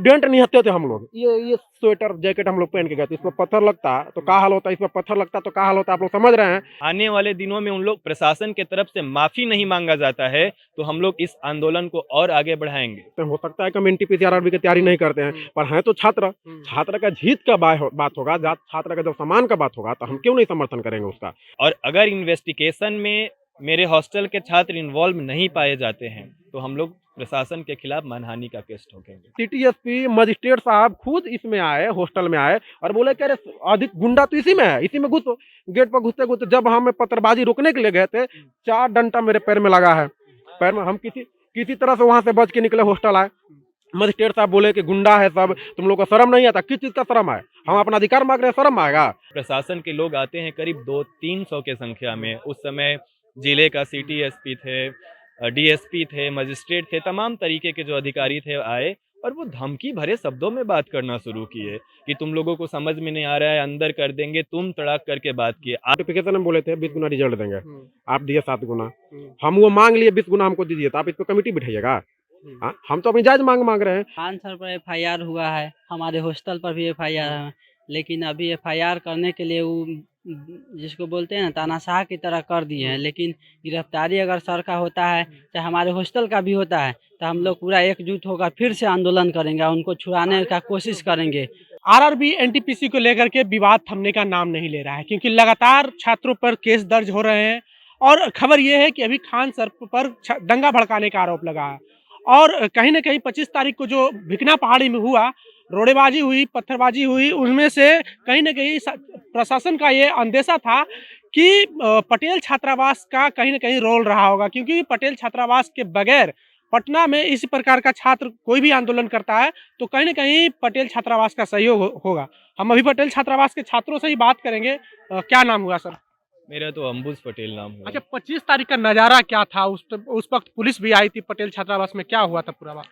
Student नहीं हते थे हम लोग। ये स्वेटर जैकेट हम लोग पहन के गए थे, इस पर पत्थर लगता तो क्या हाल होता, इस पर पत्थर लगता तो क्या हाल होता, आप लोग समझ रहे हैं। आने वाले दिनों में उन लोग प्रशासन की तरफ से माफी नहीं मांगा जाता है तो हम लोग इस आंदोलन को और आगे बढ़ाएंगे। तो हो सकता है कि हम एनटीपीसी आरआरबी की तैयारी नहीं करते हैं, पर हैं तो छात्र। छात्र का जीत का बात होगा, छात्र का जब सम्मान का बात होगा तो हम क्यों नहीं समर्थन करेंगे उसका। और अगर इन्वेस्टिगेशन में मेरे हॉस्टल के छात्र इन्वॉल्व नहीं पाए जाते हैं तो हम लोग प्रशासन के खिलाफ मानहानि का केस ठोकेंगे। सिटी एसपी मजिस्ट्रेट साहब खुद इसमें आए, हॉस्टल में आए और बोले कि अरे अधिक गुंडा तो इसी में है, इसी में घुस। गेट पर घुसते घुसते जब हमें पत्थरबाजी रोकने के लिए गए थे, 4 डंडा मेरे पैर में लगा है। पैर में हम किसी तरह से वहां से बच के निकले, हॉस्टल आए। मजिस्ट्रेट साहब बोले कि गुंडा है सब, तुम लोग को शर्म नहीं आता। किस चीज का शर्म है, हम अपना अधिकार मांग रहे हैं, शर्म आएगा। प्रशासन के लोग आते हैं करीब 200-300 के संख्या में। उस समय जिले का सिटी एसपी थे, डीएसपी थे, मजिस्ट्रेट थे, तमाम तरीके के जो अधिकारी थे आए और वो धमकी भरे शब्दों में बात करना शुरू किए कि तुम लोगों को समझ में नहीं आ रहा है, अंदर कर देंगे, तुम तड़ाक करके बात किए। नोटिफिकेशन में बोले थे 20 गुना रिजल्ट देंगे, आप दिए 7 गुना। हम वो मांग लिए 20 गुना हमको दीजिए, तो आप इस पर कमेटी बिठाइएगा। हम तो अपनी जायज मांग रहे हैं। खान सर पर एफआईआर हुआ है, हमारे हॉस्टल पर भी एफआईआर है, लेकिन अभी एफआईआर करने के लिए वो जिसको बोलते हैं ना तानाशाह की तरह कर दिए हैं। लेकिन गिरफ्तारी अगर सर का होता है चाहे हमारे हॉस्टल का भी होता है तो हम लोग पूरा एकजुट होकर फिर से आंदोलन करेंगे, उनको छुड़ाने का कोशिश करेंगे। आरआरबी एनटीपीसी को लेकर के विवाद थमने का नाम नहीं ले रहा है, क्योंकि लगातार छात्रों पर केस दर्ज हो रहे हैं। और खबर यह है कि अभी खान सर पर दंगा भड़काने का आरोप लगा है। और कहीं ना कहीं 25 तारीख को जो भिकना पहाड़ी में हुआ, रोड़ेबाजी हुई, पत्थरबाजी हुई, उनमें से कहीं ना कहीं प्रशासन का ये अंदेशा था कि पटेल छात्रावास का कहीं ना कहीं रोल रहा होगा, क्योंकि पटेल छात्रावास के बगैर पटना में इस प्रकार का छात्र कोई भी आंदोलन करता है तो कहीं ना कहीं पटेल छात्रावास का सहयोग होगा। हम अभी पटेल छात्रावास के छात्रों से ही बात करेंगे। क्या नाम हुआ सर? मेरा तो अंबुज पटेल नाम हुआ। अच्छा, 25 तारीख का नज़ारा क्या था? उस वक्त पुलिस भी आई थी पटेल छात्रावास में, क्या हुआ था पूरा बात?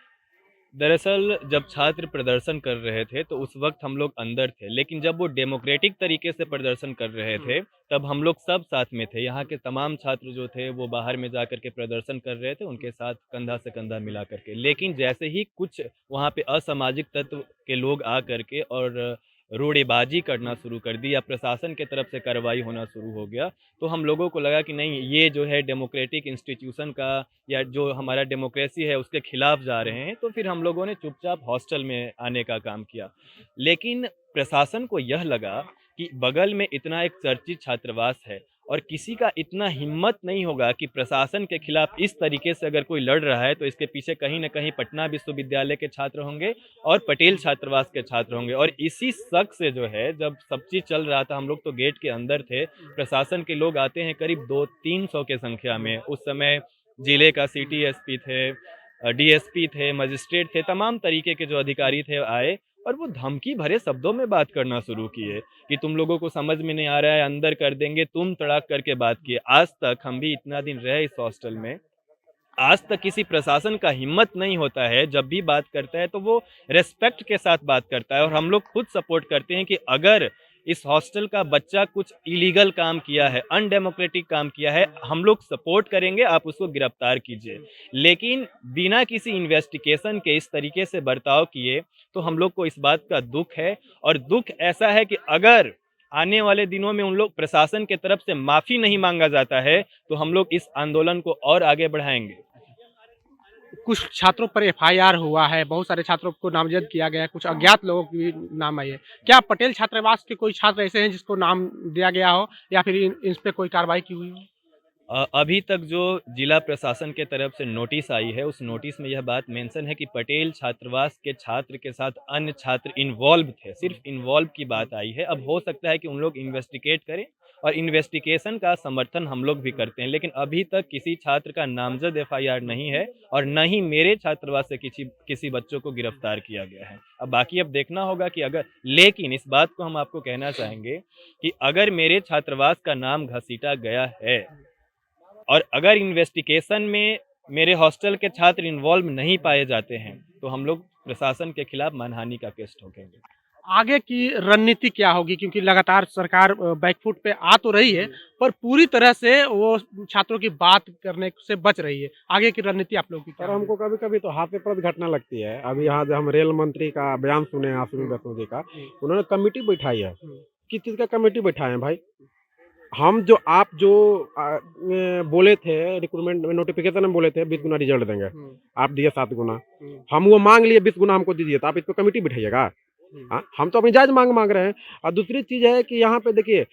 दरअसल जब छात्र प्रदर्शन कर रहे थे तो उस वक्त हम लोग अंदर थे, लेकिन जब वो डेमोक्रेटिक तरीके से प्रदर्शन कर रहे थे तब हम लोग सब साथ में थे। यहाँ के तमाम छात्र जो थे वो बाहर में जा करके प्रदर्शन कर रहे थे, उनके साथ कंधा से कंधा मिला करके। लेकिन जैसे ही कुछ वहाँ पे असामाजिक तत्व के लोग आ करके और रोड़ेबाजी करना शुरू कर दी या प्रशासन की तरफ से कार्रवाई होना शुरू हो गया, तो हम लोगों को लगा कि नहीं, ये जो है डेमोक्रेटिक इंस्टीट्यूशन का या जो हमारा डेमोक्रेसी है उसके खिलाफ जा रहे हैं। तो फिर हम लोगों ने चुपचाप हॉस्टल में आने का काम किया। लेकिन प्रशासन को यह लगा कि बगल में इतना एक चर्चित छात्रावास है और किसी का इतना हिम्मत नहीं होगा कि प्रशासन के खिलाफ इस तरीके से अगर कोई लड़ रहा है तो इसके पीछे कहीं ना कहीं पटना विश्वविद्यालय के छात्र होंगे और पटेल छात्रावास के छात्र होंगे। और इसी शक से जो है, जब सब चीज़ चल रहा था, हम लोग तो गेट के अंदर थे, प्रशासन के लोग आते हैं करीब 200-300 के संख्या में। उस समय जिले का सिटी एसपी थे, डीएसपी थे, मजिस्ट्रेट थे, तमाम तरीके के जो अधिकारी थे आए और वो धमकी भरे शब्दों में बात करना शुरू किए कि तुम लोगों को समझ में नहीं आ रहा है, अंदर कर देंगे, तुम तड़ाक करके बात किए। आज तक हम भी इतना दिन रहे इस हॉस्टल में, आज तक किसी प्रशासन का हिम्मत नहीं होता है, जब भी बात करता है तो वो रेस्पेक्ट के साथ बात करता है। और हम लोग खुद सपोर्ट करते हैं कि अगर इस हॉस्टल का बच्चा कुछ इलीगल काम किया है, अनडेमोक्रेटिक काम किया है, हम लोग सपोर्ट करेंगे, आप उसको गिरफ्तार कीजिए। लेकिन बिना किसी इन्वेस्टिगेशन के इस तरीके से बर्ताव किए तो हम लोग को इस बात का दुख है। और दुख ऐसा है कि अगर आने वाले दिनों में उन लोग प्रशासन की तरफ से माफ़ी नहीं मांगा जाता है तो हम लोग इस आंदोलन को और आगे बढ़ाएंगे। कुछ छात्रों पर एफआईआर हुआ है, बहुत सारे छात्रों को नामजद किया गया है, कुछ अज्ञात लोगों की भी नाम आई है। क्या पटेल छात्रावास के कोई छात्र ऐसे हैं जिसको नाम दिया गया हो या फिर इन पे कोई कार्रवाई की हुई हो? अभी तक जो जिला प्रशासन के तरफ से नोटिस आई है उस नोटिस में यह बात मेंशन है कि पटेल छात्रावास के छात्र के साथ अन्य छात्र इन्वॉल्व थे, सिर्फ इन्वॉल्व की बात आई है। अब हो सकता है कि उन लोग इन्वेस्टिगेट करें और इन्वेस्टिगेशन का समर्थन हम लोग भी करते हैं, लेकिन अभी तक किसी छात्र का नामजद एफआईआर नहीं है और न ही मेरे छात्रावास से किसी बच्चों को गिरफ्तार किया गया है। अब बाकी अब देखना होगा कि अगर, लेकिन इस बात को हम आपको कहना चाहेंगे कि अगर मेरे छात्रावास का नाम घसीटा गया है और अगर इन्वेस्टिगेशन में मेरे हॉस्टल के छात्र इन्वॉल्व नहीं पाए जाते हैं तो हम लोग प्रशासन के खिलाफ मानहानि का केस ठोकेंगे। आगे की रणनीति क्या होगी? क्योंकि लगातार सरकार बैकफुट पे आ तो रही है, पर पूरी तरह से वो छात्रों की बात करने से बच रही है। आगे की रणनीति आप लोगों की क्या सर होगी? हमको कभी-कभी तो हास्यास्पद घटना लगती है। अभी यहाँ जो हम रेल मंत्री का बयान सुने हैं अश्विनी वैष्णव जी का, उन्होंने कमेटी बैठाई है। किस चीज़ का कमेटी बैठाए हैं भाई? हम जो आप जो बोले थे रिक्रूटमेंट में नोटिफिकेशन में बोले थे 20 गुना रिजल्ट देंगे, आप दिए 7 गुना। हम वो माँग लिए 20 गुना हमको दीजिए, तो आप इस पे कमेटी बिठाइएगा? हाँ, हम तो अपनी जायज़ माँग माँग रहे हैं। और दूसरी चीज़ है कि यहाँ पे देखिए,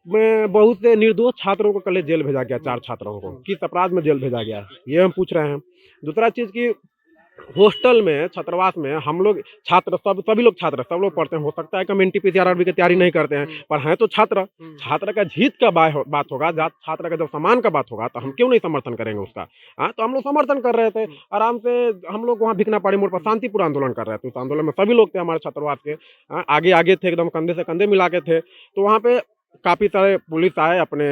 मैं बहुत से निर्दोष छात्रों को कल जेल भेजा गया, 4 छात्रों को। किस अपराध में जेल भेजा गया? ये हम पूछ रहे हैं। दूसरा चीज़ कि हॉस्टल में, छात्रावास में हम लोग छात्र सभी लोग छात्र सब लोग पढ़ते हैं। हो सकता है कि हम एनटीपीसी आरआरबी की तैयारी नहीं करते हैं, पर हैं तो छात्र। छात्र का हित का बात होगा, छात्र का जब सम्मान का बात होगा, तो हम क्यों नहीं समर्थन करेंगे उसका? हाँ, तो हम लोग समर्थन कर रहे थे आराम से। हम लोग वहाँ भिकनापाड़ी मोड़ पर शांतिपूर्ण आंदोलन कर रहे थे। उस आंदोलन में सभी लोग थे हमारे छात्रावास के। हाँ, आगे आगे थे, एकदम कंधे से कंधे मिला के थे। तो वहाँ पे काफ़ी सारे पुलिस आए, अपने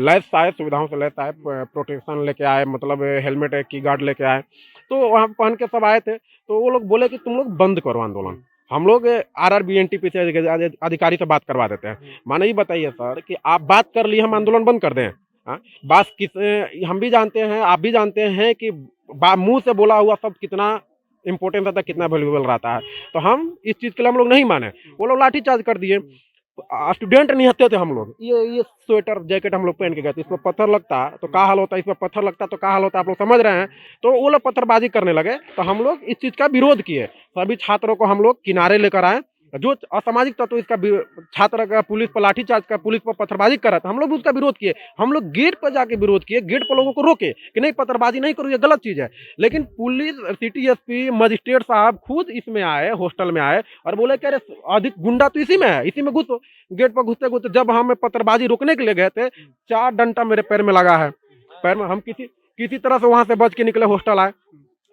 लैस आए, सुविधाओं से लैस आए, प्रोटेक्शन लेके आए, मतलब हेलमेट की गार्ड लेके आए। तो वहाँ पहन के सब आए थे। तो वो लोग बोले कि तुम लोग बंद करो आंदोलन, हम लोग आरआरबी एनटीपीसी अधिकारी से बात करवा देते हैं। माने ये बताइए सर कि आप बात कर लिए, हम आंदोलन बंद कर दें? हाँ, बात हम भी जानते हैं, आप भी जानते हैं कि मुंह से बोला हुआ शब्द कितना इंपॉर्टेंट रहता है, कितना वैल्यूएबल रहता है। तो हम इस चीज़ के लिए हम लोग नहीं माने। वो लोग लाठीचार्ज कर दिए। स्टूडेंट नहीं हत्या थे हम लोग। ये स्वेटर जैकेट हम लोग पहन के गए थे। इस पर पत्थर लगता तो क्या हाल होता, इस पर पत्थर लगता तो क्या हाल होता, आप लोग समझ रहे हैं। तो वो लोग पत्थरबाजी करने लगे, तो हम लोग इस चीज़ का विरोध किए। सभी छात्रों को हम लोग किनारे लेकर आए। जो असामाजिक तत्व इसका छात्र का पुलिस पर लाठीचार्ज कर, पुलिस पर पत्थरबाजी कर रहा था, हम लोग उसका विरोध किए। हम लोग गेट पर जाके विरोध किए, गेट पर लोगों को रोके कि नहीं पत्थरबाजी नहीं करो, ये गलत चीज़ है। लेकिन पुलिस, सिटी एसपी, मजिस्ट्रेट साहब खुद इसमें आए, हॉस्टल में आए और बोले कि अरे अधिक गुंडा तो इसी में है, इसी में घुसो। गेट पर घुसते घुसते जब हमें पत्थरबाजी रोकने के लिए गए थे, 4 डंडा मेरे पैर में लगा है। पैर में हम किसी तरह से वहां से बच के निकले, हॉस्टल आए।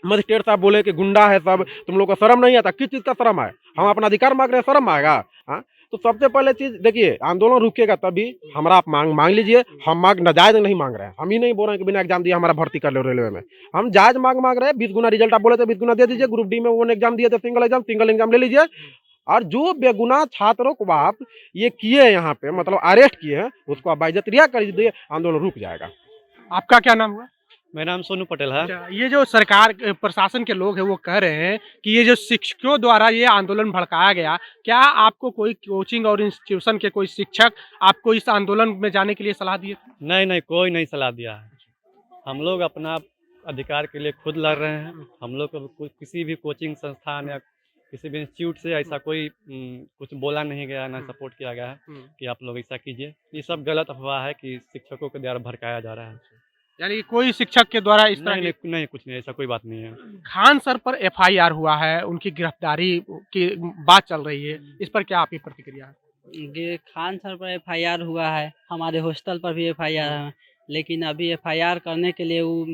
मजिस्ट्रेट साहब बोले कि गुंडा है सब, तुम लोग को शर्म नहीं आता? किस चीज़ का शर्म है? हम अपना अधिकार मांग रहे हैं, शर्म आएगा? हाँ, तो सबसे पहले चीज़ देखिए, आंदोलन रुकेगा तभी। हमारा आप मांग लीजिए। हम नाजायज नहीं मांग रहे हैं। हम ही नहीं बोल रहे हैं कि बिना एग्जाम दिए हमारा भर्ती कर लो रेलवे में। हम जायज मांग रहे हैं। 20 गुना रिजल्ट आप बोले थे, 20 गुना दे दीजिए। ग्रुप डी में वो एग्जाम दिए थे, सिंगल एग्जाम ले लीजिए। और जो बेगुनाह छात्रों को आप ये किए यहाँ पे, मतलब अरेस्ट किए हैं, उसको आप बाइज्जत रिहा कर दीजिए, आंदोलन रुक जाएगा। आपका क्या नाम हुआ? मेरा नाम सोनू पटेल है। अच्छा, ये जो सरकार प्रशासन के लोग हैं वो कह रहे हैं कि ये जो शिक्षकों द्वारा ये आंदोलन भड़काया गया, क्या आपको कोई कोचिंग और इंस्टीट्यूशन के कोई शिक्षक आपको इस आंदोलन में जाने के लिए सलाह दिए थे? नहीं, कोई नहीं सलाह दिया है। हम लोग अपना अधिकार के लिए खुद लड़ रहे हैं। हम लोग को किसी भी कोचिंग संस्थान या किसी भी इंस्टीट्यूट से ऐसा कोई कुछ बोला नहीं गया, ना सपोर्ट किया गया है कि आप लोग ऐसा कीजिए। ये सब गलत अफवाह है कि शिक्षकों के द्वारा भड़काया जा रहा है। यानी कि कोई शिक्षक के द्वारा इस तरह नहीं, कुछ नहीं, ऐसा कोई बात नहीं है। खान सर पर एफआईआर हुआ है, उनकी गिरफ्तारी की बात चल रही है, इस पर क्या आपकी प्रतिक्रिया है? ये खान सर पर एफआईआर हुआ है, हमारे हॉस्टल पर भी एफआईआर है, लेकिन अभी एफआईआर करने के लिए वो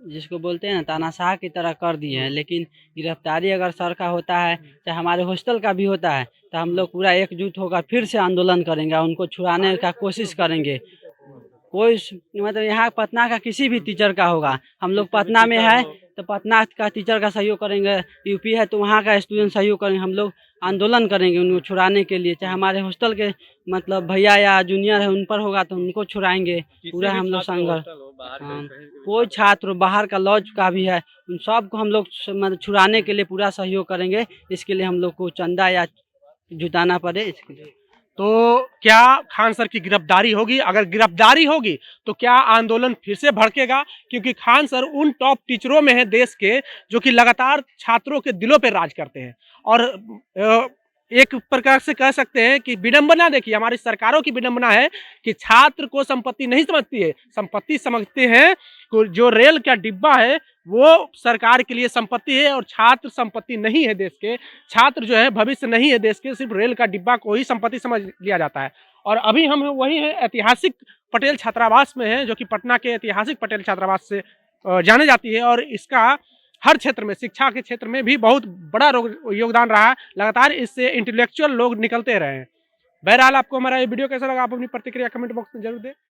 जिसको बोलते हैं ना तानाशाह की तरह कर दिए हैं। लेकिन गिरफ्तारी अगर सर का होता है, चाहे हमारे हॉस्टल का भी होता है, तो हम लोग पूरा एकजुट होकर फिर से आंदोलन करेंगे, उनको छुड़ाने का कोशिश करेंगे। कोई मतलब यहाँ पटना का किसी भी टीचर का होगा, हम लोग पटना में है तो पटना का टीचर का सहयोग करेंगे, यूपी है तो वहाँ का स्टूडेंट सहयोग करेंगे। हम लोग आंदोलन करेंगे उनको छुड़ाने के लिए, चाहे हमारे हॉस्टल के मतलब भैया या जूनियर है उन पर होगा तो उनको छुड़ाएंगे। पूरा हम लोग संघर्ष, हाँ, कोई छात्र बाहर का लॉज का भी है, उन सबको हम लोग मतलब छुड़ाने के लिए पूरा सहयोग करेंगे। इसके लिए हम लोग को चंदा या जुटाना पड़े इसके लिए। तो क्या खान सर की गिरफ्तारी होगी? अगर गिरफ्तारी होगी तो क्या आंदोलन फिर से भड़केगा? क्योंकि खान सर उन टॉप टीचरों में है देश के जो कि लगातार छात्रों के दिलों पे राज करते हैं। और एक प्रकार से कह सकते हैं कि विडंबना, देखिए हमारी सरकारों की विडंबना है कि छात्र को संपत्ति नहीं समझती है, संपत्ति समझते हैं जो रेल का डिब्बा है वो सरकार के लिए संपत्ति है, और छात्र संपत्ति नहीं है देश के। छात्र जो है भविष्य नहीं है देश के, सिर्फ रेल का डिब्बा को ही संपत्ति समझ लिया जाता है। और अभी हम वही है ऐतिहासिक पटेल छात्रावास में है, जो कि पटना के ऐतिहासिक पटेल छात्रावास से जाने जाती है, और इसका हर क्षेत्र में, शिक्षा के क्षेत्र में भी बहुत बड़ा योगदान रहा है। लगातार इससे इंटेलेक्चुअल लोग निकलते रहे हैं। बहरहाल आपको हमारा ये वीडियो कैसा लगा, आप अपनी प्रतिक्रिया कमेंट बॉक्स में जरूर दें।